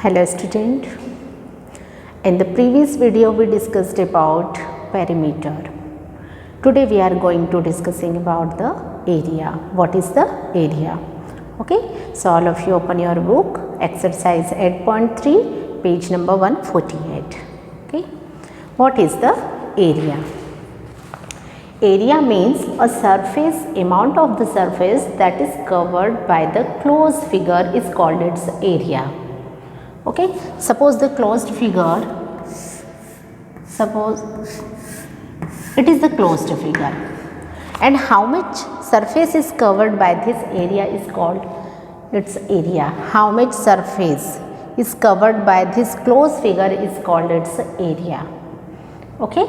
Hello student. In the previous video we discussed about perimeter. Today we are going to discussing about the area. What is the area? Okay. So all of you open your book, exercise 8.3, page number 148. Okay. What is the area? Area means a surface, amount of the surface that is covered by the closed figure is called its area. Okay, suppose the closed figure, suppose it is the closed figure, and how much surface is covered by this area is called its area. How much surface is covered by this closed figure is called its area. Okay,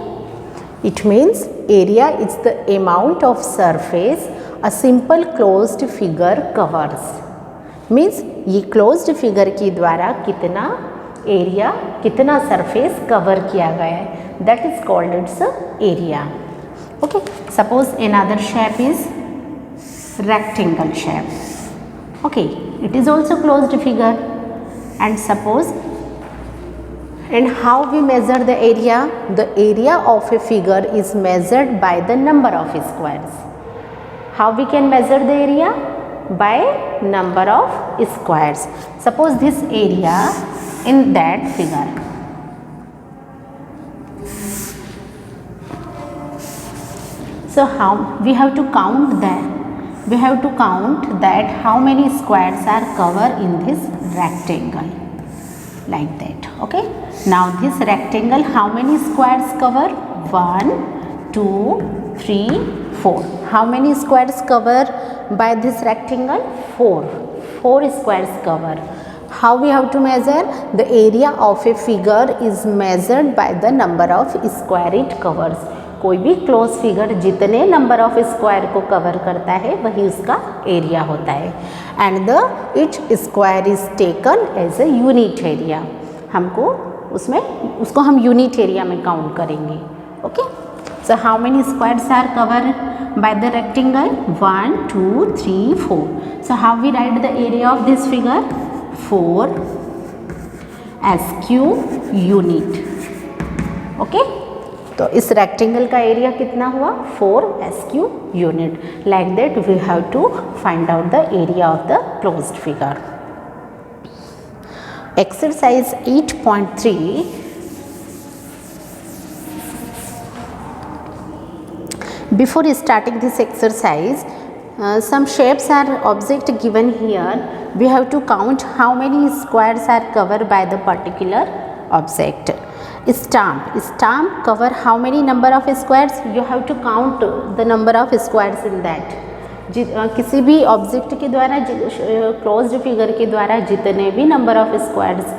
it means area is the amount of surface a simple closed figure covers. Means ये closed figure के द्वारा कितना area, कितना surface cover किया गया है, that is called its area. Okay, suppose another shape is rectangle shape. Okay, it is also closed figure. And suppose, and how we measure the area? The area of a figure is measured by the number of squares. How we can measure the area? By number of squares. Suppose this area in that figure. So how we have to count that? We have to count that how many squares are covered in this rectangle, like that. Okay, now this rectangle, how many squares cover? 1, 2, 3, 4. How many squares cover by this rectangle? 4 squares cover. How we have to measure? The area of a figure is measured by the number of square it covers. कोई भी close figure जितने number of square को cover करता है वही उसका area होता है. And the each square is taken as a unit area. हमको उसमें उसको हम यूनिट एरिया में काउंट करेंगे. Okay, so how many squares are cover by the rectangle? 1, 2, 3, 4. So how we write the area of this figure? 4 SQ unit. Okay, तो इस rectangle का area कितना हुआ? 4 SQ unit. Like that we have to find out the area of the closed figure. Exercise 8.3. Before starting this exercise, some shapes are object given here. We have to count how many squares are covered by the particular object. Stamp cover how many number of squares? You have to count the number of squares in that. किसी भी object के द्वारा, closed figure के द्वारा जितने भी number of squares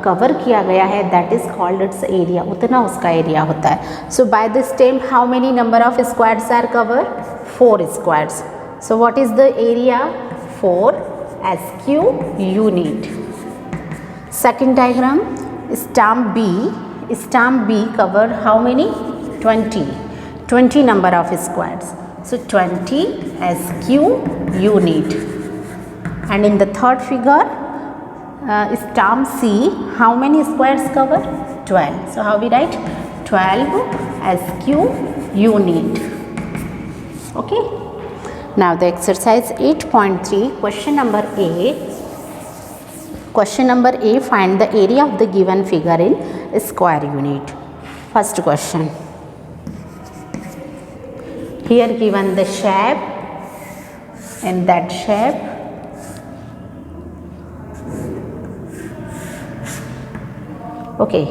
cover किया गया है, that is called its area. उतना उसका एरिया होता है. So by the stem how many number of squares are cover? 4 squares. So what is the area? 4 SQ unit. Second diagram, stamp be cover how many? 20 number of squares. So 20 SQ unit. And in the third figure, stamp C, how many squares cover? 12. So how we write? 12 SQ unit. Okay. Now the exercise 8.3, question number A. Question number A, find the area of the given figure in square unit. First question. Here given the shape, and that shape okay,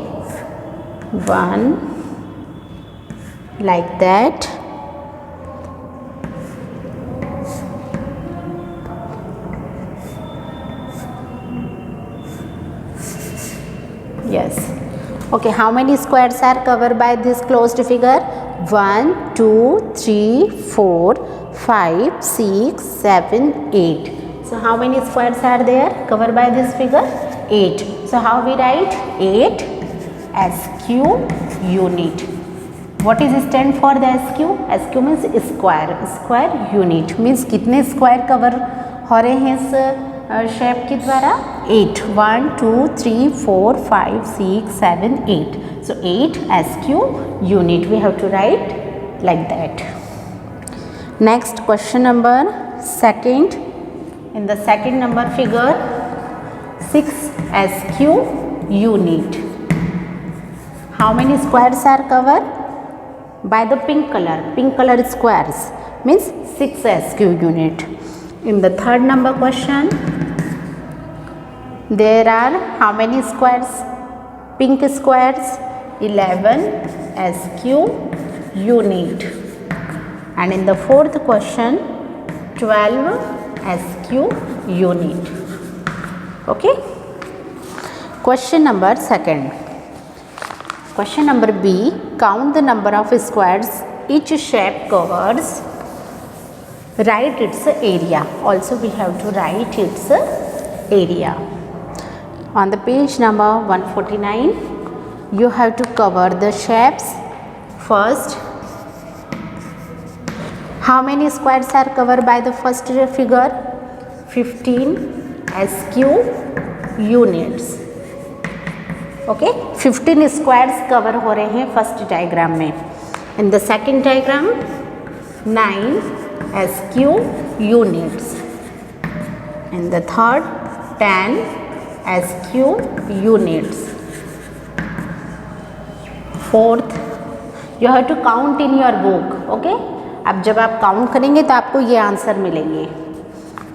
1 like that. Yes. Okay, how many squares are covered by this closed figure? 1, 2, 3, 4, 5, 6, 7, 8. So how many squares are there covered by this figure? 8. So how we write? 8 SQ unit. What is stand for the SQ? SQ means square unit. means कितने square cover हो रहे हैं इस shape के द्वारा? 8. 1, 2, 3, 4, 5, 6, 7, 8. So 8 SQ unit. We have to write like that. Next question number second. In the second number figure, 6 SQ unit. How many squares are covered? By the pink color. Pink color squares means 6 SQ unit. In the third number question, there are how many squares? Pink squares, 11 SQ unit. And in the fourth question, 12 SQ unit. Okay. Question number second. Question number B, count the number of squares each shape covers. Write its area. Also we have to write its area. On the page number 149, you have to cover the shapes. First, how many squares are covered by the first figure? 15 SQ units. Okay, 15 squares cover हो रहे हैं first diagram में. In the second diagram, 9 SQ units. In the third, 10 SQ units. Fourth, you have to count in your book. Okay, अब जब आप count करेंगे तो आपको ये आंसर मिलेंगे.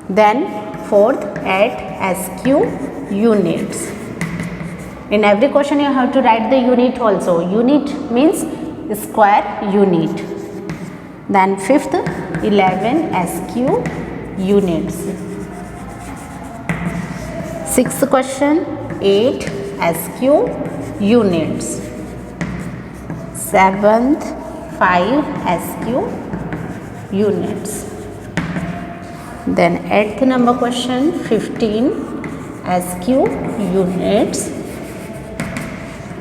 Then fourth, 8 SQ units. In every question you have to write the unit also. Unit means square unit. Then fifth, 11 SQ units. Sixth question, 8 SQ units. Seventh, 5 SQ units. Then eighth number question, 15 SQ units.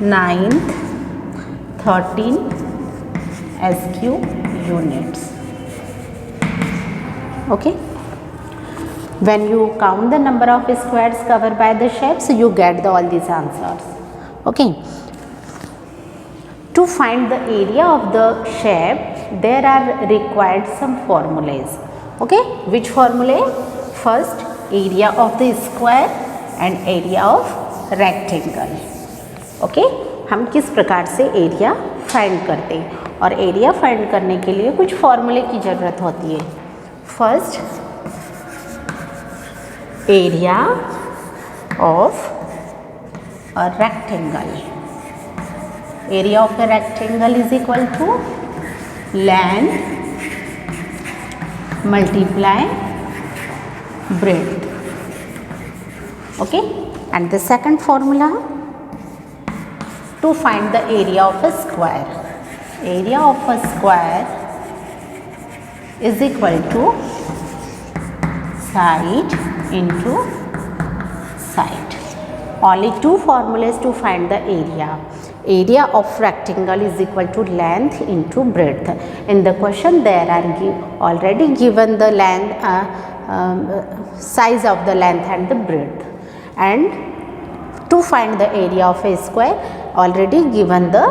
Ninth, 13 SQ units. Okay. When you count the number of squares covered by the shapes, you get all these answers. Okay. To find the area of the shape, there are required some formulas. Okay. Which formulae? First, area of the square and area of rectangle. Okay हम किस प्रकार से area find करते हैं, और area find करने के लिए कुछ फॉर्मूले की ज़रूरत होती है. First, area of a rectangle. Area of a rectangle is equal to length multiply breadth. Okay, and the second formula to find the area of a square. Area of a square is equal to side into side. Only two formulas to find the area. Area of rectangle is equal to length into breadth. In the question there are already given the length, size of the length and the breadth, and to find the area of a square already given the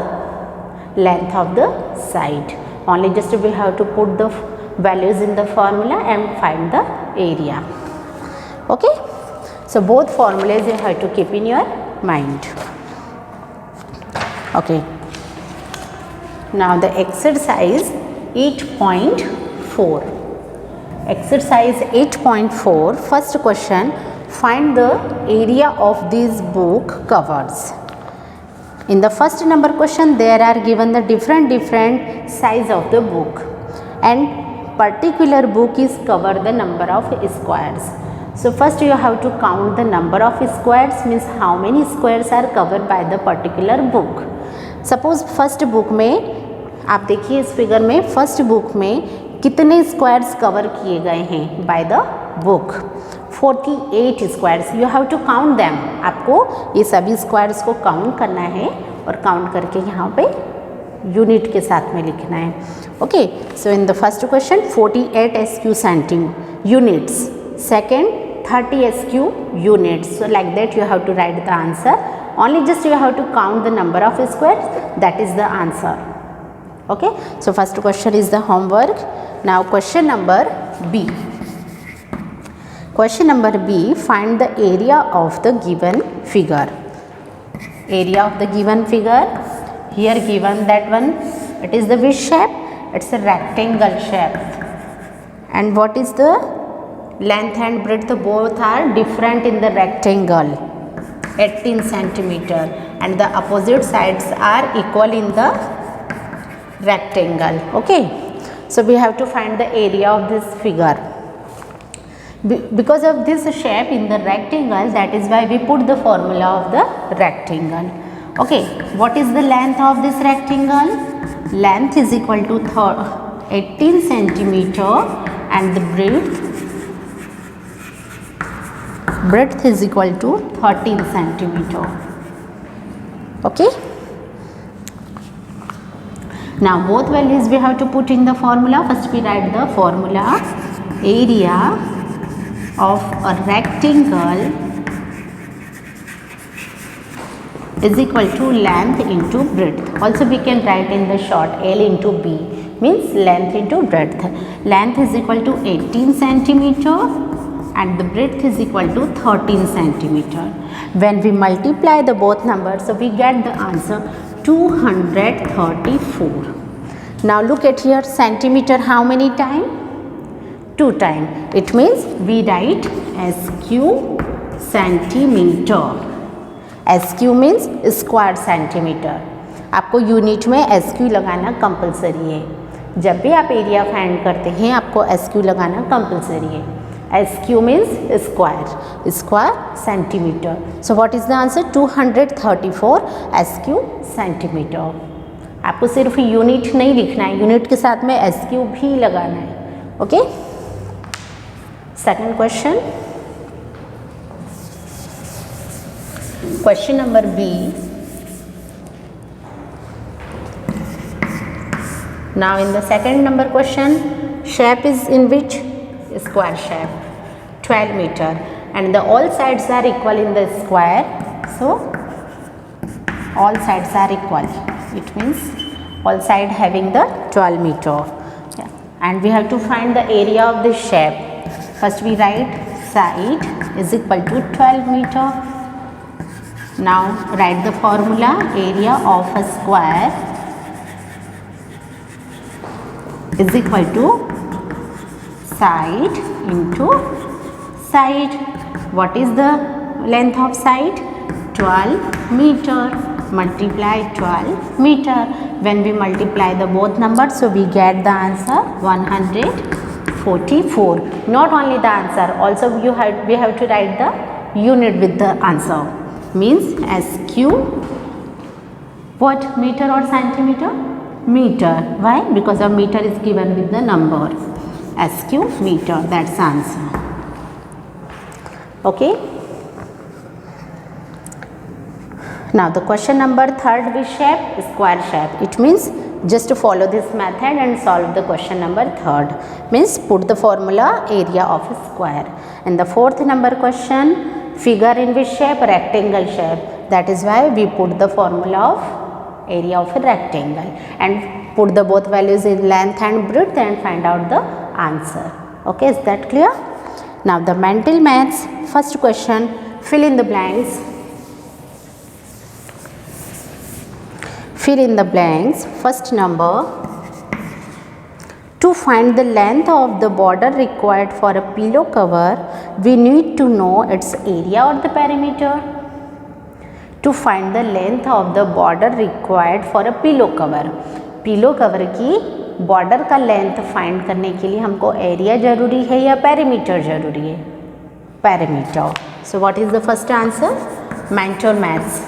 length of the side. Only just we have to put the values in the formula and find the area. Okay, so both formulas you have to keep in your mind. Okay, now the exercise 8.4. Exercise 8.4, first question, find the area of this book covers. In the first number question, there are given the different size of the book, and particular book is cover the number of squares. So first you have to count the number of squares, means how many squares are covered by the particular book. Suppose first book में आप देखिए इस figure में first book में कितने squares cover किए गए हैं by the book. 48 squares. You have to count them. आपको ये सभी स्क्वायर्स को काउंट करना है और काउंट करके यहाँ पे यूनिट के साथ में लिखना है. Okay, so in the first question 48 SQ सेंटीम units. Second 30 SQ units. So like that you have to write the answer. Only just you have to count the number of squares. That is the answer. Okay. So first question is the homework. Now question number B. Question number B, find the area of the given figure. Area of the given figure. Here given that one, it is the which shape? It's a rectangle shape. And what is the length and breadth? Both are different in the rectangle, 18 centimeter, and the opposite sides are equal in the rectangle. Okay. So we have to find the area of this figure. Because of this shape in the rectangle, that is why we put the formula of the rectangle. Okay, what is the length of this rectangle? Length is equal to 18 centimeter and the breadth is equal to 13 centimeter. Okay. Now both values we have to put in the formula. First we write the formula. Area of a rectangle is equal to length into breadth. Also we can write in the short L into B, means length into breadth. Length is equal to 18 centimeter and the breadth is equal to 13 centimeter. When we multiply the both numbers, so we get the answer 234. Now look at here, centimeter how many times? 2 times. It means we write SQ centimeter. SQ means square centimeter. आपको unit में SQ लगाना compulsory है. जब भी आप area find करते हैं आपको SQ लगाना कंपलसरी है. SQ means square centimeter. So what is the answer? 234 SQ centimeter. आपको सिर्फ यूनिट नहीं लिखना है, यूनिट के साथ में SQ भी लगाना है. Okay. Second question. Question number B. Now in the second number question, shape is in which? Square shape, 12 meter, and the all sides are equal in the square. So all sides are equal. It means all side having the 12 meter. Yeah. And we have to find the area of this shape. First we write side is equal to 12 meter. Now write the formula. Area of a square is equal to side into side. What is the length of side? 12 meter. Multiply 12 meter. When we multiply the both numbers, so we get the answer 144. Not only the answer, also we have to write the unit with the answer. Means SQ, what, meter or centimeter? Meter. Why? Because of meter is given with the number. SQ meter, that's the answer. Okay. Now the question number third, which shape? Square shape. It means just to follow this method and solve the question number third. Means put the formula area of a square. And the fourth number question, figure in which shape? Rectangle shape. That is why we put the formula of area of a rectangle and put the both values in length and breadth and find out the answer. Okay, is that clear? Now the mental maths. First question, fill in the blanks. Fill in the blanks. First number, to find the length of the border required for a pillow cover, we need to know its area or the perimeter. To find the length of the border required for a pillow cover, pillow cover की border का length find करने के लिए हमको area जरूरी है या perimeter जरूरी है? Perimeter. So what is the first answer? Mental maths.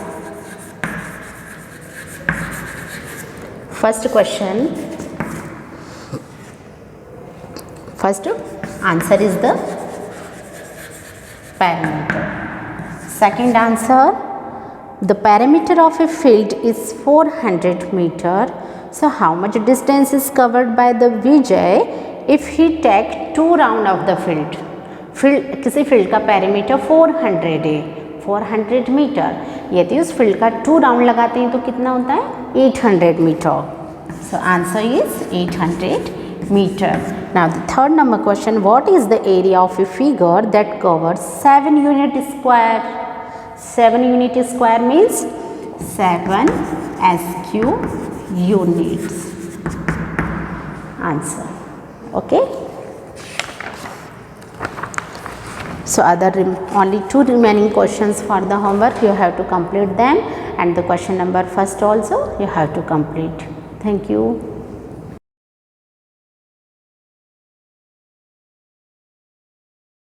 First question, first answer is the perimeter. Second answer, the perimeter of a field is 400 meter. So how much distance is covered by the Vijay if he take 2 rounds of the field? Field, किसी field का perimeter 400 है, 400 metre, यदि उस field का 2 round लगाते हैं तो कितना होता है, 800 meter. So answer is 800 meter. Now the third number question, what is the area of a figure that covers 7 unit square? 7 unit square means 7 SQ units. Answer. Okay. So only 2 remaining questions for the homework. You have to complete them, and the question number first also you have to complete. Thank you.